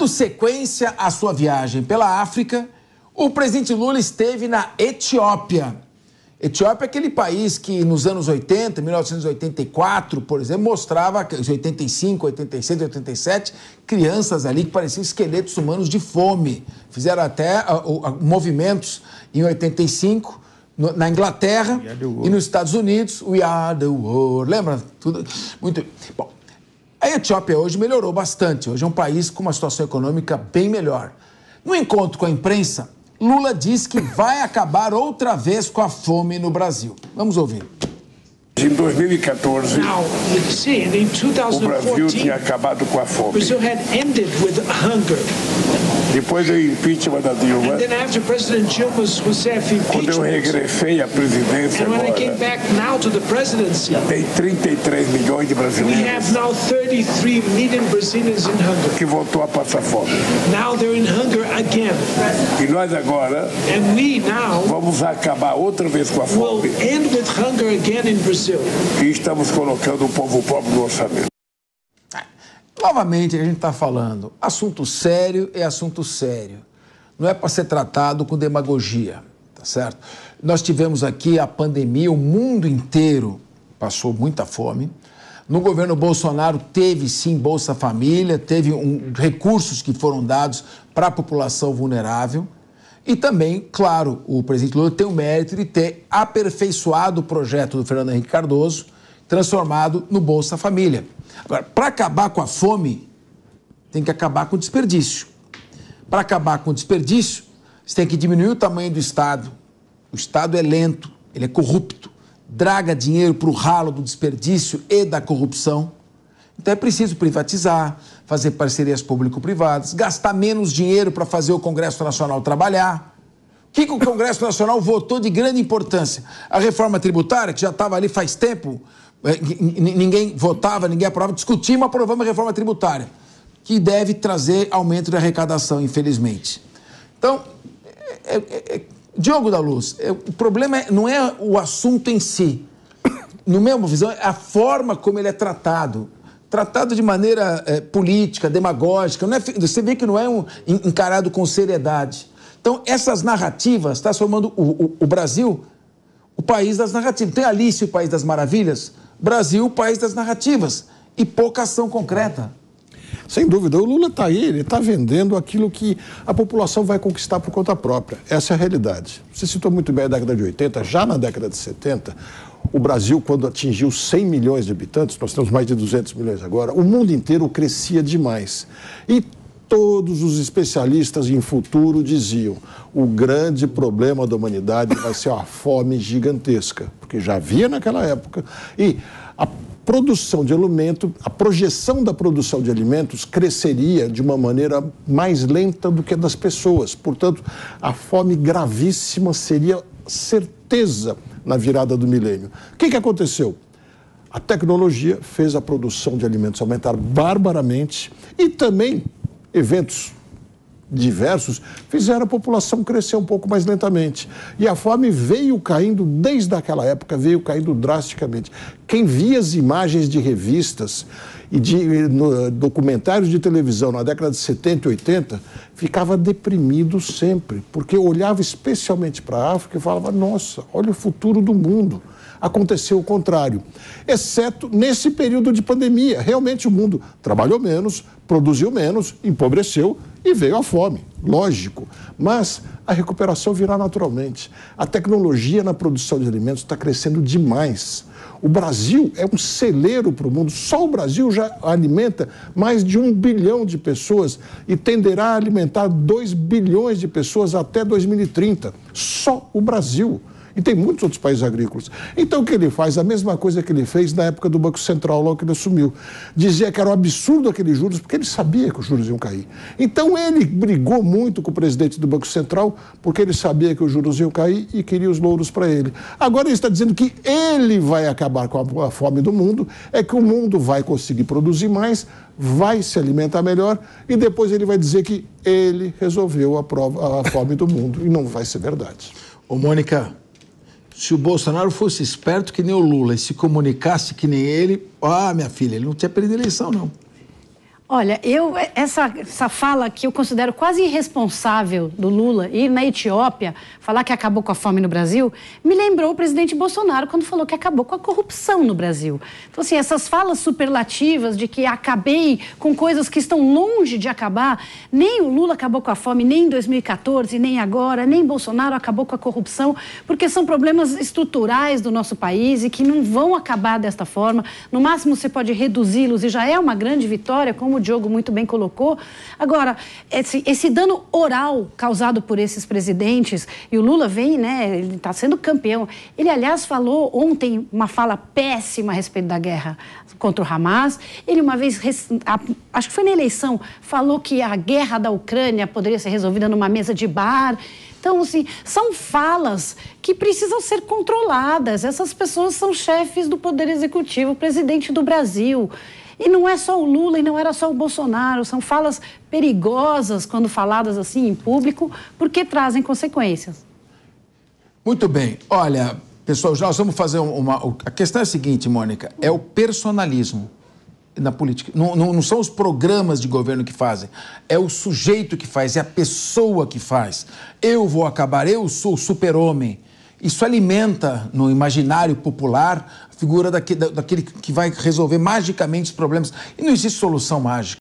Dando sequência à sua viagem pela África, o presidente Lula esteve na Etiópia. Etiópia é aquele país que nos anos 80, 1984, por exemplo, mostrava, 85, 86, 87, crianças ali que pareciam esqueletos humanos de fome. Fizeram até movimentos em 85, na Inglaterra e nos Estados Unidos. We are the world. Lembra? Tudo muito bom. A Etiópia hoje melhorou bastante. Hoje é um país com uma situação econômica bem melhor. No encontro com a imprensa, Lula diz que vai acabar outra vez com a fome no Brasil. Vamos ouvir. Em 2014, o Brasil tinha acabado com a fome. Depois do impeachment da Dilma, quando eu regressei à presidência agora, tem 33 milhões de brasileiros que voltou a passar fome. E nós agora vamos acabar outra vez com a fome. E estamos colocando o povo pobre no orçamento. Novamente, a gente está falando, assunto sério é assunto sério. Não é para ser tratado com demagogia, tá certo? Nós tivemos aqui a pandemia, o mundo inteiro passou muita fome. No governo Bolsonaro teve sim Bolsa Família, teve recursos que foram dados para a população vulnerável. E também, claro, o presidente Lula tem o mérito de ter aperfeiçoado o projeto do Fernando Henrique Cardoso, transformado no Bolsa Família. Agora, para acabar com a fome, tem que acabar com o desperdício. Para acabar com o desperdício, você tem que diminuir o tamanho do Estado. O Estado é lento, ele é corrupto, draga dinheiro para o ralo do desperdício e da corrupção. Então é preciso privatizar, fazer parcerias público-privadas, gastar menos dinheiro para fazer o Congresso Nacional trabalhar. O que o Congresso Nacional votou de grande importância? A reforma tributária, que já estava ali faz tempo, ninguém votava, ninguém aprovava, discutimos, aprovamos a reforma tributária, que deve trazer aumento de arrecadação, infelizmente. Então, Diogo da Luz, o problema não é o assunto em si. No minha visão, é a forma como ele é tratado de maneira política, demagógica. Não é, você vê que não é encarado com seriedade. Então, essas narrativas estão transformando o Brasil o país das narrativas. Tem Alice, o País das Maravilhas, Brasil, o país das narrativas, e pouca ação concreta. Sem dúvida, o Lula está aí, ele está vendendo aquilo que a população vai conquistar por conta própria. Essa é a realidade. Você citou muito bem a década de 80, já na década de 70, o Brasil, quando atingiu 100 milhões de habitantes, nós temos mais de 200 milhões agora, o mundo inteiro crescia demais. E todos os especialistas em futuro diziam: o grande problema da humanidade vai ser a fome gigantesca, porque já havia naquela época. E a produção de alimento, a projeção da produção de alimentos cresceria de uma maneira mais lenta do que a das pessoas. Portanto, a fome gravíssima seria certeza na virada do milênio. O que aconteceu? A tecnologia fez a produção de alimentos aumentar barbaramente e também eventos diversos fizeram a população crescer um pouco mais lentamente. E a fome veio caindo, desde aquela época, veio caindo drasticamente. Quem via as imagens de revistas e de documentários de televisão na década de 70 e 80, ficava deprimido sempre, porque olhava especialmente para a África e falava: nossa, olha o futuro do mundo. Aconteceu o contrário, exceto nesse período de pandemia. Realmente o mundo trabalhou menos, produziu menos, empobreceu e veio a fome, lógico. Mas a recuperação virá naturalmente. A tecnologia na produção de alimentos está crescendo demais. O Brasil é um celeiro para o mundo. Só o Brasil já alimenta mais de 1 bilhão de pessoas e tenderá a alimentar 2 bilhões de pessoas até 2030. Só o Brasil. E tem muitos outros países agrícolas. Então o que ele faz? A mesma coisa que ele fez na época do Banco Central, logo que ele assumiu. Dizia que era um absurdo aqueles juros, porque ele sabia que os juros iam cair. Então ele brigou muito com o presidente do Banco Central, porque ele sabia que os juros iam cair e queria os louros para ele. Agora ele está dizendo que ele vai acabar com a fome do mundo, é que o mundo vai conseguir produzir mais, vai se alimentar melhor, e depois ele vai dizer que ele resolveu a fome do mundo. E não vai ser verdade. Ô, Mônica, se o Bolsonaro fosse esperto que nem o Lula e se comunicasse que nem ele, minha filha, ele não tinha perdido a eleição, não. Olha, essa fala que eu considero quase irresponsável do Lula ir na Etiópia falar que acabou com a fome no Brasil, me lembrou o presidente Bolsonaro quando falou que acabou com a corrupção no Brasil. Então, assim, essas falas superlativas de que acabei com coisas que estão longe de acabar, nem o Lula acabou com a fome, nem em 2014, nem agora, nem Bolsonaro acabou com a corrupção, porque são problemas estruturais do nosso país e que não vão acabar desta forma. No máximo, você pode reduzi-los e já é uma grande vitória, como o Diogo muito bem colocou. Agora, esse dano oral causado por esses presidentes, e o Lula vem, né, ele está sendo campeão. Ele, aliás, falou ontem uma fala péssima a respeito da guerra contra o Hamas. Ele uma vez, acho que foi na eleição, falou que a guerra da Ucrânia poderia ser resolvida numa mesa de bar. Então, assim, são falas que precisam ser controladas. Essas pessoas são chefes do Poder Executivo, presidente do Brasil. E não é só o Lula e não era só o Bolsonaro, são falas perigosas quando faladas assim em público, porque trazem consequências. Muito bem. Olha, pessoal, nós vamos fazer A questão é a seguinte, Mônica, é o personalismo na política. Não são os programas de governo que fazem, é o sujeito que faz, é a pessoa que faz. Eu vou acabar, eu sou o super-homem. Isso alimenta no imaginário popular a figura daquele que vai resolver magicamente os problemas. E não existe solução mágica.